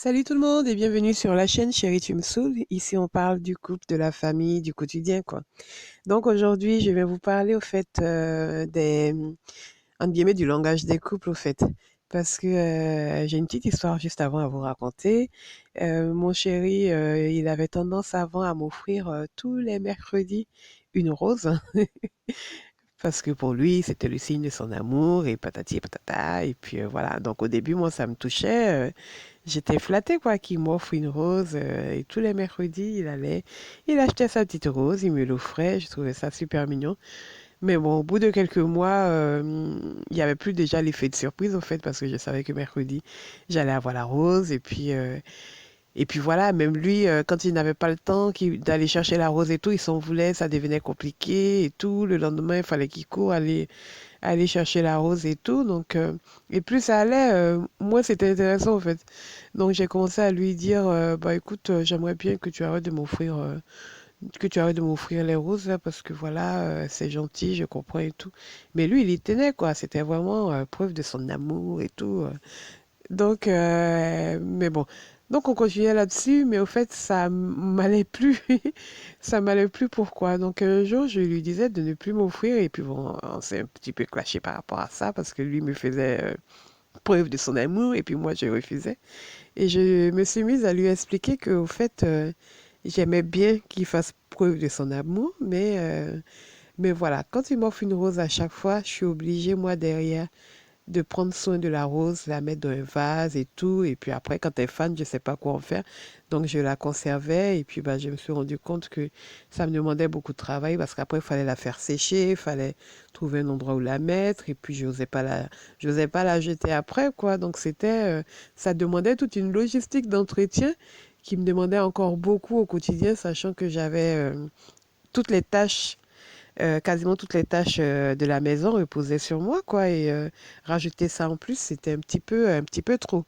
Salut tout le monde et bienvenue sur la chaîne Chérie Tu me saoules. Ici on parle du couple, de la famille, du quotidien quoi. Donc aujourd'hui je vais vous parler au fait entre guillemets du langage des couples au fait. Parce que j'ai une petite histoire juste avant à vous raconter. Mon chéri, il avait tendance avant à m'offrir tous les mercredis une rose. Parce que pour lui, c'était le signe de son amour et patati et patata. Et puis voilà. Donc au début, moi, ça me touchait. J'étais flattée, quoi, qu'il m'offre une rose. Et tous les mercredis, il achetait sa petite rose, il me l'offrait. Je trouvais ça super mignon. Mais bon, au bout de quelques mois, il n'y avait plus déjà l'effet de surprise, au fait, parce que je savais que mercredi, j'allais avoir la rose. Et puis voilà, même lui, quand il n'avait pas le temps d'aller chercher la rose et tout, il s'en voulait, ça devenait compliqué et tout. Le lendemain, il fallait qu'il court aller chercher la rose et tout. Donc, et plus ça allait, moins c'était intéressant en fait. Donc j'ai commencé à lui dire, bah écoute, j'aimerais bien que tu arrêtes de m'offrir les roses là, parce que voilà, c'est gentil, je comprends et tout. Mais lui, il y tenait quoi. C'était vraiment preuve de son amour et tout. Donc, mais bon. Donc on continuait là-dessus, mais au fait, ça m'allait plus. Ça m'allait plus pourquoi. Donc un jour, je lui disais de ne plus m'offrir, et puis bon, on s'est un petit peu clashé par rapport à ça, parce que lui me faisait preuve de son amour, et puis moi, je refusais. Et je me suis mise à lui expliquer que, au fait, j'aimais bien qu'il fasse preuve de son amour, mais voilà, quand il m'offre une rose à chaque fois, je suis obligée, moi, derrière, de prendre soin de la rose, la mettre dans un vase et tout. Et puis après, quand elle est fan, je ne sais pas quoi en faire. Donc, je la conservais. Et puis, bah, je me suis rendu compte que ça me demandait beaucoup de travail parce qu'après, il fallait la faire sécher, il fallait trouver un endroit où la mettre. Et puis, j'osais pas la jeter après, quoi. Donc, ça demandait toute une logistique d'entretien qui me demandait encore beaucoup au quotidien, sachant que j'avais toutes les tâches quasiment toutes les tâches de la maison reposaient sur moi, quoi. Et rajouter ça en plus, c'était un petit peu trop.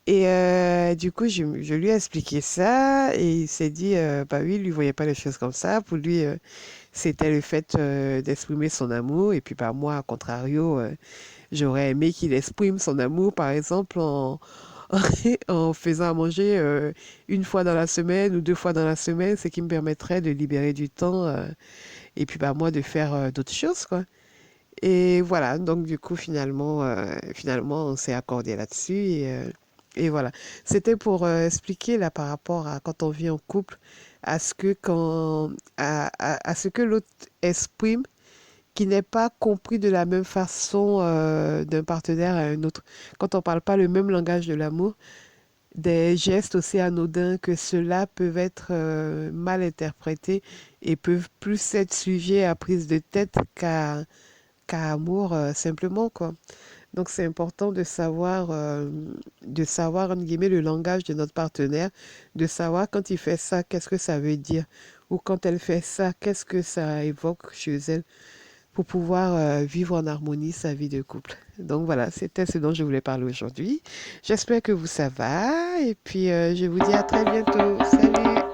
Et du coup, je lui ai expliqué ça et il s'est dit, bah oui, il ne voyait pas les choses comme ça. Pour lui, c'était le fait d'exprimer son amour. Et puis, bah, moi, à contrario, j'aurais aimé qu'il exprime son amour, par exemple, en faisant à manger une fois dans la semaine ou deux fois dans la semaine, ce qui me permettrait de libérer du temps. Et puis bah moi de faire d'autres choses quoi. Et voilà, donc du coup finalement on s'est accordé là-dessus et voilà. C'était pour expliquer là par rapport à quand on vit en couple, à ce que à ce que l'autre exprime qui n'est pas compris de la même façon d'un partenaire à un autre. Quand on parle pas le même langage de l'amour, des gestes aussi anodins que ceux-là peuvent être mal interprétés et peuvent plus être sujets à prise de tête qu'à amour simplement quoi. Donc c'est important de savoir entre guillemets le langage de notre partenaire, de savoir quand il fait ça, qu'est-ce que ça veut dire, ou quand elle fait ça, qu'est-ce que ça évoque chez elle pour pouvoir vivre en harmonie sa vie de couple. Donc voilà, c'était ce dont je voulais parler aujourd'hui. J'espère que vous ça va et puis je vous dis à très bientôt. Salut!